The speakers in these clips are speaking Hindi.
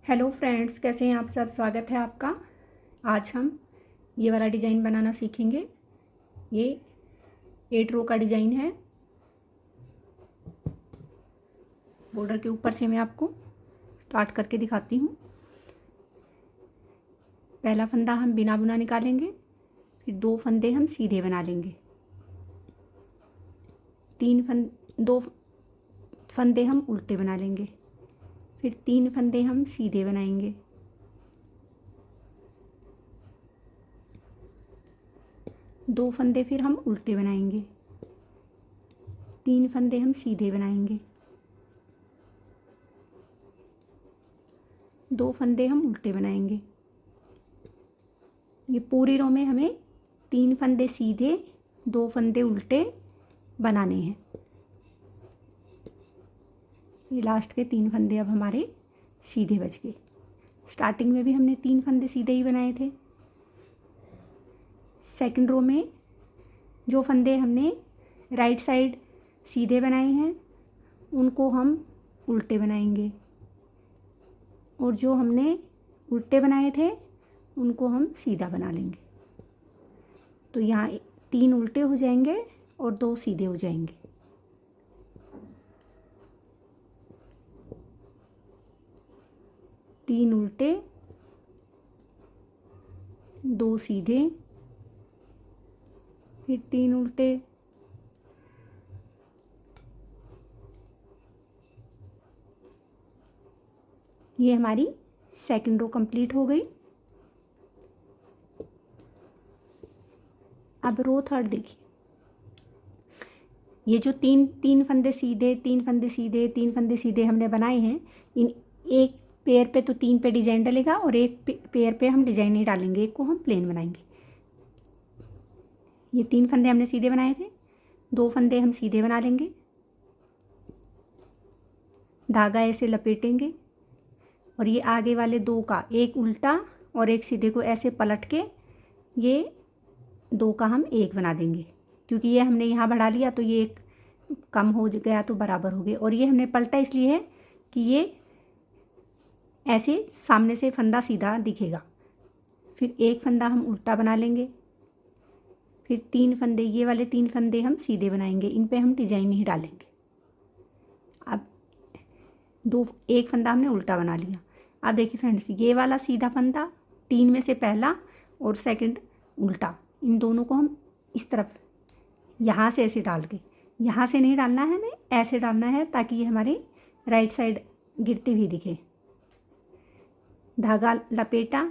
हेलो फ्रेंड्स, कैसे हैं आप सब। स्वागत है आपका। आज हम ये वाला डिज़ाइन बनाना सीखेंगे। ये 8 रो का डिज़ाइन है। बॉर्डर के ऊपर से मैं आपको स्टार्ट करके दिखाती हूँ। पहला फंदा हम बिना बुना निकालेंगे, फिर 2 फंदे हम सीधे बना लेंगे, 2 फंदे हम उल्टे बना लेंगे, फिर 3 फंदे हम सीधे बनाएंगे, 2 फंदे फिर हम उल्टे बनाएंगे, 3 फंदे हम सीधे बनाएंगे, 2 फंदे हम उल्टे बनाएंगे। ये पूरी रो में हमें 3 फंदे सीधे 2 फंदे उल्टे बनाने हैं। ये लास्ट के 3 फंदे अब हमारे सीधे बच गए। स्टार्टिंग में भी हमने 3 फंदे सीधे ही बनाए थे। सेकंड रो में जो फंदे हमने राइट साइड सीधे बनाए हैं उनको हम उल्टे बनाएंगे, और जो हमने उल्टे बनाए थे उनको हम सीधा बना लेंगे। तो यहाँ 3 उल्टे हो जाएंगे और 2 सीधे हो जाएंगे। तीन उल्टे, 2 सीधे, फिर 3 उल्टे, ये हमारी सेकंड रो कंप्लीट हो गई। अब रो थर्ड देखिए। ये जो तीन फंदे सीधे, 3 फंदे सीधे, 3 फंदे सीधे हमने बनाए हैं, इन एक पेयर पे तो 3 पे डिज़ाइन डलेगा और एक पेयर पे हम डिज़ाइन नहीं डालेंगे, एक को हम प्लेन बनाएंगे। ये 3 फंदे हमने सीधे बनाए थे, 2 फंदे हम सीधे बना लेंगे, धागा ऐसे लपेटेंगे और ये आगे वाले 2 का एक उल्टा और एक सीधे को ऐसे पलट के ये 2 का हम एक बना देंगे। क्योंकि ये हमने यहाँ बढ़ा लिया तो ये एक कम हो गया तो बराबर हो गए, और ये हमने पलटा इसलिए है कि ये ऐसे सामने से फंदा सीधा दिखेगा। फिर एक फंदा हम उल्टा बना लेंगे, फिर 3 फंदे, ये वाले 3 फंदे हम सीधे बनाएंगे, इन पे हम डिजाइन नहीं डालेंगे। अब एक फंदा हमने उल्टा बना लिया। अब देखिए फ्रेंड्स, ये वाला सीधा फंदा 3 में से पहला और सेकंड उल्टा, इन दोनों को हम इस तरफ यहाँ से ऐसे डाल के, यहाँ से नहीं डालना है, हमें ऐसे डालना है ताकि ये हमारे राइट साइड गिरती हुई दिखे। धागा लपेटा,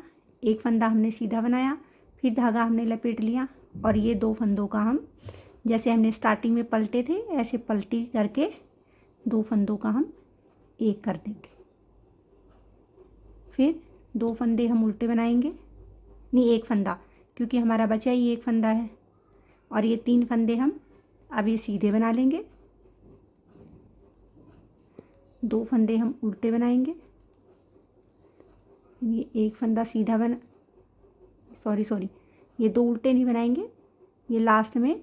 एक फंदा हमने सीधा बनाया, फिर धागा हमने लपेट लिया और ये 2 फंदों का हम, जैसे हमने स्टार्टिंग में पलटे थे ऐसे पलटी करके 2 फंदों का हम एक कर देंगे। फिर 2 फंदे हम उल्टे बनाएंगे, नहीं एक फंदा, क्योंकि हमारा बचा ही एक फंदा है, और ये 3 फंदे हम अब ये सीधे बना लेंगे, 2 फंदे हम उल्टे बनाएंगे, ये एक फंदा सीधा सॉरी ये 2 उल्टे नहीं बनाएंगे, ये लास्ट में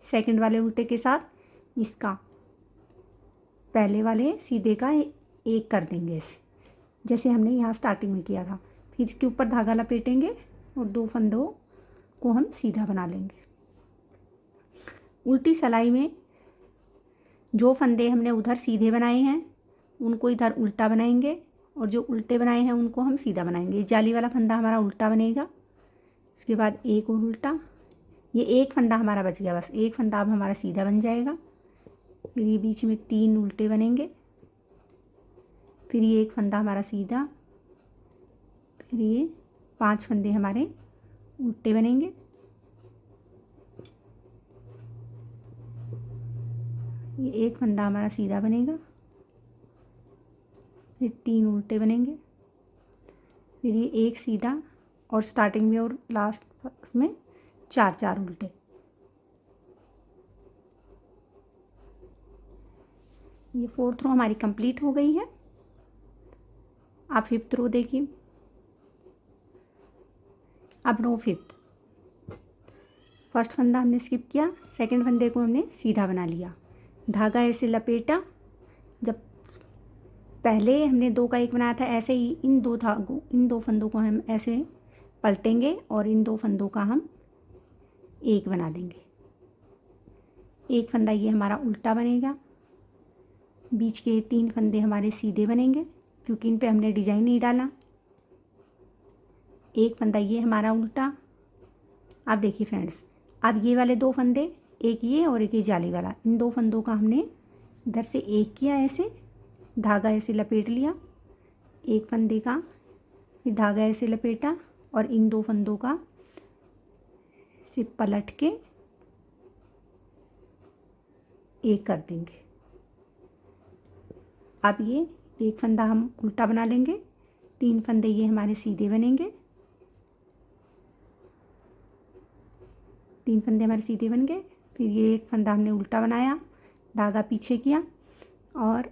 सेकंड वाले उल्टे के साथ इसका पहले वाले सीधे का एक कर देंगे ऐसे, जैसे हमने यहाँ स्टार्टिंग में किया था। फिर इसके ऊपर धागा लपेटेंगे और 2 फंदों को हम सीधा बना लेंगे। उल्टी सिलाई में जो फंदे हमने उधर सीधे बनाए हैं उनको इधर उल्टा बनाएंगे, और जो उल्टे बनाए हैं उनको हम सीधा बनाएंगे। जाली वाला फंदा हमारा उल्टा बनेगा, इसके बाद एक और उल्टा, ये एक फंदा हमारा बच गया, बस एक फंदा अब हमारा सीधा बन जाएगा। फिर ये बीच में 3 उल्टे बनेंगे, फिर ये एक फंदा हमारा सीधा, फिर ये 5 फंदे हमारे उल्टे बनेंगे, ये एक फंदा हमारा सीधा बनेगा, फिर 3 उल्टे बनेंगे, फिर ये एक सीधा, और स्टार्टिंग में और लास्ट में 4 उल्टे। ये 4th रो हमारी कंप्लीट हो गई है। आप 5th रो देखिए। अब रो 5th, फर्स्ट फंदा हमने स्किप किया, सेकंड फंदे को हमने सीधा बना लिया, धागा ऐसे लपेटा, जब पहले हमने 2 का 1 बनाया था, ऐसे ही इन दो फंदों को हम ऐसे पलटेंगे और इन 2 फंदों का हम 1 बना देंगे। एक फंदा ये हमारा उल्टा बनेगा, बीच के 3 फंदे हमारे सीधे बनेंगे क्योंकि इन पे हमने डिजाइन नहीं डाला। एक फंदा ये हमारा उल्टा। अब देखिए फ्रेंड्स, अब ये वाले 2 फंदे, एक ये और एक ये जाली वाला, इन 2 फंदों का हमने इधर से एक किया, ऐसे धागा ऐसे लपेट लिया, एक फंदे का फिर धागा ऐसे लपेटा और इन 2 फंदों का से पलट के एक कर देंगे। अब ये एक फंदा हम उल्टा बना लेंगे, 3 फंदे ये हमारे सीधे बनेंगे, 3 फंदे हमारे सीधे बन गए। फिर ये एक फंदा हमने उल्टा बनाया, धागा पीछे किया और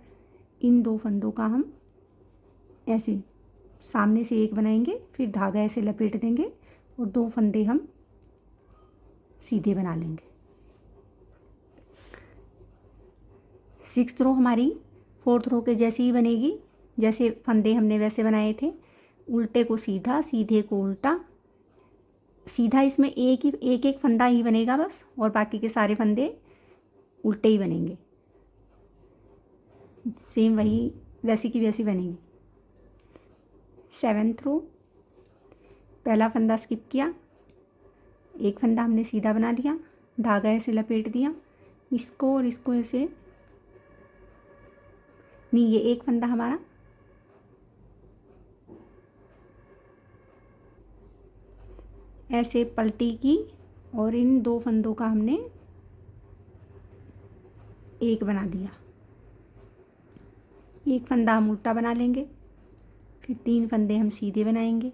इन 2 फंदों का हम ऐसे सामने से एक बनाएंगे, फिर धागा ऐसे लपेट देंगे और 2 फंदे हम सीधे बना लेंगे। 6th रो हमारी 4th रो के जैसी ही बनेगी, जैसे फंदे हमने वैसे बनाए थे। उल्टे को सीधा, सीधे को उल्टा। सीधा इसमें एक फंदा ही बनेगा बस, और बाकी के सारे फंदे उल्टे ही बनेंगे। सेम वही वैसी की वैसी बनेगी। 7th रो, पहला फंदा स्किप किया, एक फंदा हमने सीधा बना लिया, धागा ऐसे लपेट दिया, इसको और इसको ऐसे नहीं, ये एक फंदा हमारा ऐसे पलटी की और इन 2 फंदों का हमने एक बना दिया। एक फंदा हम उल्टा बना लेंगे, फिर 3 फंदे हम सीधे बनाएंगे।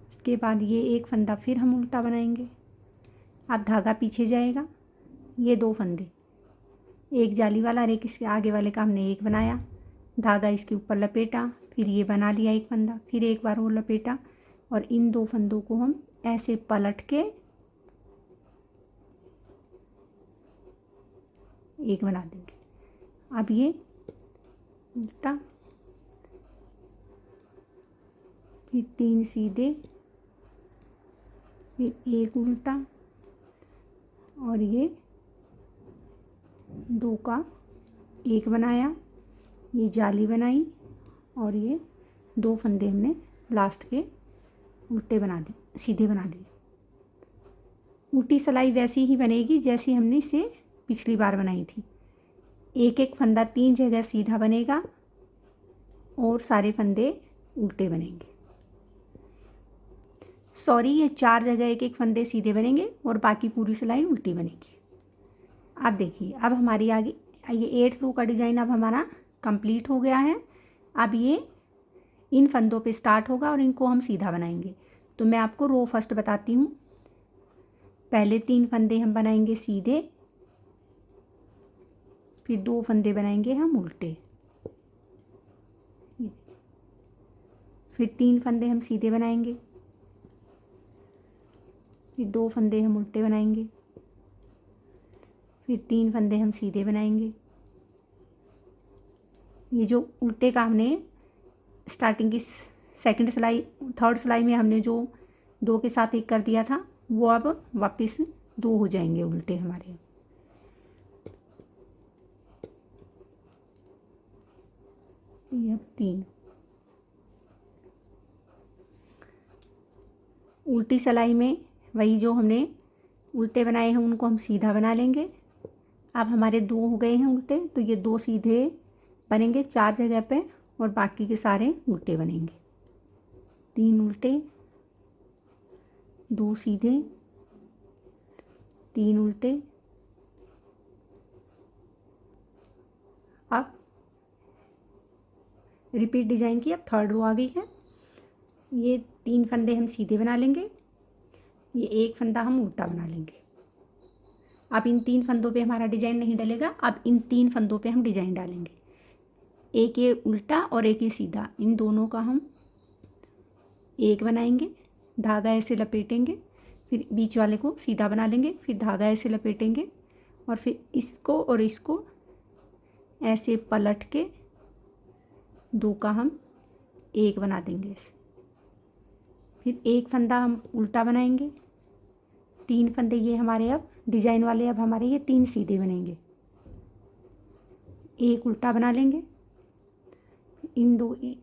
इसके बाद ये एक फंदा फिर हम उल्टा बनाएंगे। अब धागा पीछे जाएगा, ये 2 फंदे, एक जाली वाला और एक इसके आगे वाले का हमने एक बनाया, धागा इसके ऊपर लपेटा, फिर ये बना लिया एक फंदा, फिर एक बार और लपेटा और इन 2 फंदों को हम ऐसे पलट के एक बना देंगे। अब ये उल्टा, फिर 3 सीधे, फिर एक उल्टा और ये 2 का एक बनाया, ये जाली बनाई और ये 2 फंदे हमने लास्ट के उल्टे बना दिए, सीधे बना दिए। उल्टी सिलाई वैसी ही बनेगी जैसी हमने इसे पिछली बार बनाई थी। एक एक फंदा 3 जगह सीधा बनेगा और सारे फंदे उल्टे बनेंगे। सॉरी, ये 4 जगह एक एक फंदे सीधे बनेंगे और बाकी पूरी सिलाई उल्टी बनेगी। अब देखिए, अब हमारी आगे ये 8th रो का डिज़ाइन अब हमारा कंप्लीट हो गया है। अब ये इन फंदों पे स्टार्ट होगा और इनको हम सीधा बनाएंगे। तो मैं आपको रो फर्स्ट बताती हूँ। पहले 3 फंदे हम बनाएंगे सीधे, फिर 2 फंदे बनाएंगे हम उल्टे, फिर 3 फंदे हम सीधे बनाएंगे, फिर 2 फंदे हम उल्टे बनाएंगे, फिर 3 फंदे हम सीधे बनाएंगे। ये जो उल्टे का हमने स्टार्टिंग की 2nd सिलाई 3rd सिलाई में हमने जो 2 के साथ एक कर दिया था, वो अब वापस 2 हो जाएंगे उल्टे हमारे। ये अब 3 उल्टी सिलाई में वही जो हमने उल्टे बनाए हैं उनको हम सीधा बना लेंगे। अब हमारे 2 हो गए हैं उल्टे, तो ये 2 सीधे बनेंगे 4 जगह पे और बाकी के सारे उल्टे बनेंगे। 3 उल्टे, 2 सीधे, 3 उल्टे। अब रिपीट डिजाइन की अब 3rd रो आ गई है। ये 3 फंदे हम सीधे बना लेंगे, ये एक फंदा हम उल्टा बना लेंगे। अब इन 3 फंदों पे हमारा डिजाइन नहीं डलेगा, अब इन 3 फंदों पे हम डिजाइन डालेंगे। एक ये उल्टा और एक ये सीधा, इन दोनों का हम एक बनाएंगे, धागा ऐसे लपेटेंगे, फिर बीच वाले को सीधा बना लेंगे, फिर धागा ऐसे लपेटेंगे और फिर इसको और इसको ऐसे पलट के दो का हम एक बना देंगे ऐसे। फिर एक फंदा हम उल्टा बनाएंगे, 3 फंदे ये हमारे अब डिजाइन वाले, अब हमारे ये 3 सीधे बनेंगे। एक उल्टा बना लेंगे,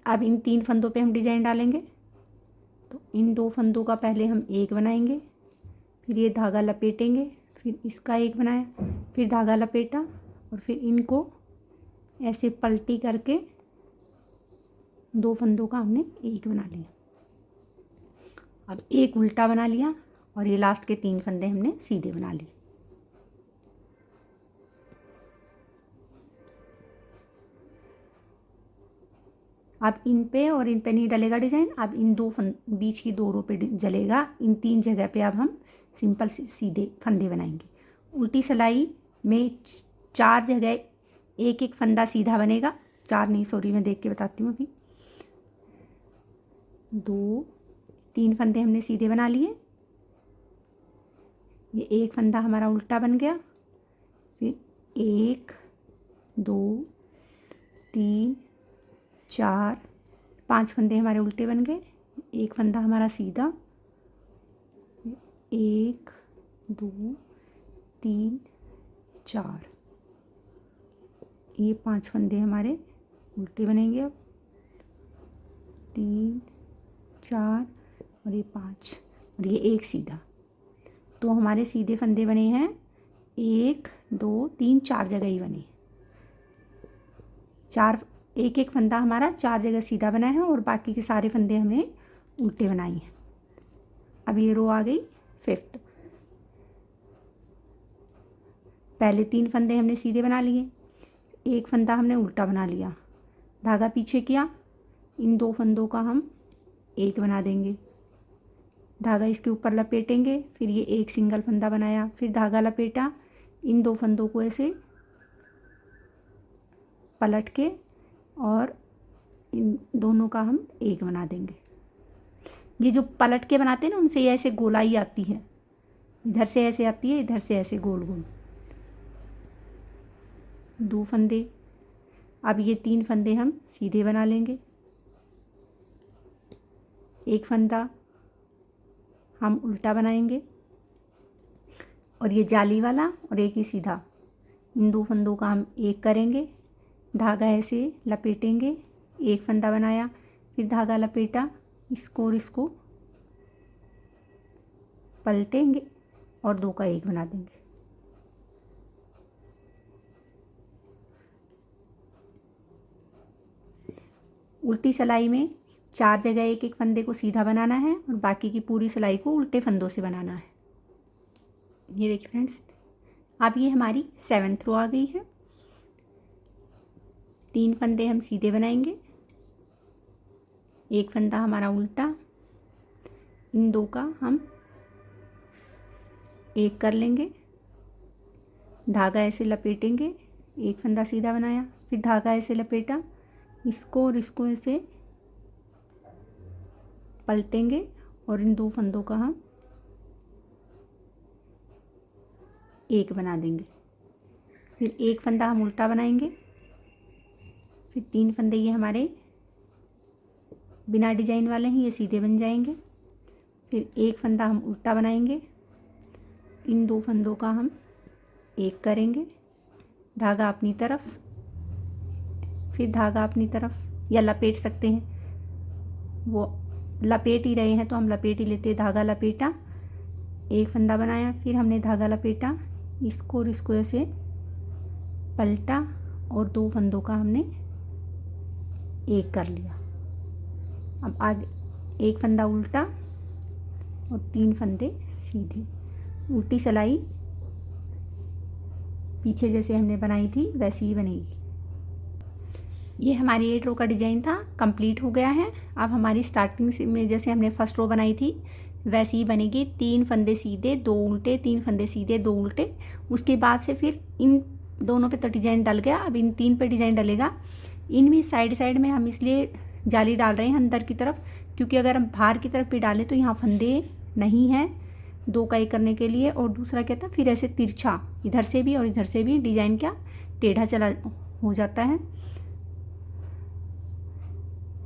अब इन 3 फंदों पे हम डिजाइन डालेंगे। तो इन 2 फंदों का पहले हम एक बनाएंगे, फिर ये धागा लपेटेंगे, फिर इसका एक बनाया, फिर धागा लपेटा और फिर इनको ऐसे पलटी करके 2 फंदों का हमने एक बना लिया। अब एक उल्टा बना लिया और ये लास्ट के 3 फंदे हमने सीधे बना लिए। अब इन पे और इन पे नहीं डलेगा डिजाइन, अब इन बीच की 2 रो पे जलेगा। इन 3 जगह पे अब हम सिंपल सीधे फंदे बनाएंगे। उल्टी सिलाई में 4 जगह एक एक फंदा सीधा बनेगा। 4 नहीं, सॉरी, मैं देख के बताती हूँ। अभी 3 फंदे हमने सीधे बना लिए, ये एक फंदा हमारा उल्टा बन गया, फिर 1 2 3 4 5 फंदे हमारे उल्टे बन गए, एक फंदा हमारा सीधा, 1 2 3 4, ये 5 फंदे हमारे उल्टे बनेंगे। अब 3 4 और ये 5 और ये एक सीधा। तो हमारे सीधे फंदे बने हैं 1 2 3 4 जगह ही बने। 4 एक एक फंदा हमारा 4 जगह सीधा बना है और बाकी के सारे फंदे हमने उल्टे बनाए हैं। अब ये रो आ गई 5th। पहले 3 फंदे हमने सीधे बना लिए, एक फंदा हमने उल्टा बना लिया, धागा पीछे किया, इन 2 फंदों का हम एक बना देंगे, धागा इसके ऊपर लपेटेंगे, फिर ये एक सिंगल फंदा बनाया, फिर धागा लपेटा, इन 2 फंदों को ऐसे पलट के और इन दोनों का हम एक बना देंगे। ये जो पलट के बनाते हैं ना, उनसे ये ऐसे गोलाई आती है, इधर से ऐसे आती है, इधर से ऐसे गोल गोल 2 फंदे। अब ये 3 फंदे हम सीधे बना लेंगे, एक फंदा हम उल्टा बनाएंगे और ये जाली वाला और एक ही सीधा, इन 2 फंदों का हम एक करेंगे, धागा ऐसे लपेटेंगे, एक फंदा बनाया, फिर धागा लपेटा, इसको और इसको पलटेंगे और 2 का एक बना देंगे। उल्टी सिलाई में 4 जगह एक एक फंदे को सीधा बनाना है और बाकी की पूरी सिलाई को उल्टे फंदों से बनाना है। ये देखिए फ्रेंड्स, अब ये हमारी 7th रो आ गई है। 3 फंदे हम सीधे बनाएंगे, एक फंदा हमारा उल्टा, इन 2 का हम एक कर लेंगे, धागा ऐसे लपेटेंगे, एक फंदा सीधा बनाया, फिर धागा ऐसे लपेटा, इसको और इसको ऐसे पलटेंगे और इन 2 फंदों का हम एक बना देंगे। फिर एक फंदा हम उल्टा बनाएंगे, फिर 3 फंदे ये हमारे बिना डिजाइन वाले हैं, ये सीधे बन जाएंगे। फिर एक फंदा हम उल्टा बनाएंगे, इन 2 फंदों का हम एक करेंगे, धागा अपनी तरफ, फिर धागा अपनी तरफ, या लपेट सकते हैं, वो लपेट ही रहे हैं तो हम लपेट ही लेते हैं। धागा लपेटा, एक फंदा बनाया, फिर हमने धागा लपेटा, इसको और इसको ऐसे पलटा और 2 फंदों का हमने एक कर लिया। अब आगे एक फंदा उल्टा और 3 फंदे सीधे। उल्टी सिलाई पीछे जैसे हमने बनाई थी वैसी ही बनेगी। ये हमारी 8 रो का डिजाइन था, कंप्लीट हो गया है। अब हमारी स्टार्टिंग में जैसे हमने फर्स्ट रो बनाई थी वैसी ही बनेगी। 3 फंदे सीधे 2 उल्टे, 3 फंदे सीधे 2 उल्टे। उसके बाद से फिर इन दोनों पे तो डिजाइन डल गया, अब इन 3 पे डिजाइन डलेगा। इन भी साइड साइड में हम इसलिए जाली डाल रहे हैं अंदर की तरफ, क्योंकि अगर हम बाहर की तरफ भी डालें तो यहाँ फंदे नहीं हैं 2 का एक करने के लिए। और दूसरा क्या था, फिर ऐसे तिरछा इधर से भी और इधर से भी डिजाइन क्या टेढ़ा चला हो जाता है।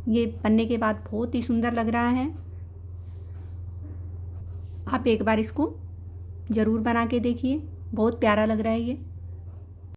ये बनने के बाद बहुत ही सुंदर लग रहा है। आप एक बार इसको ज़रूर बना के देखिए, बहुत प्यारा लग रहा है ये।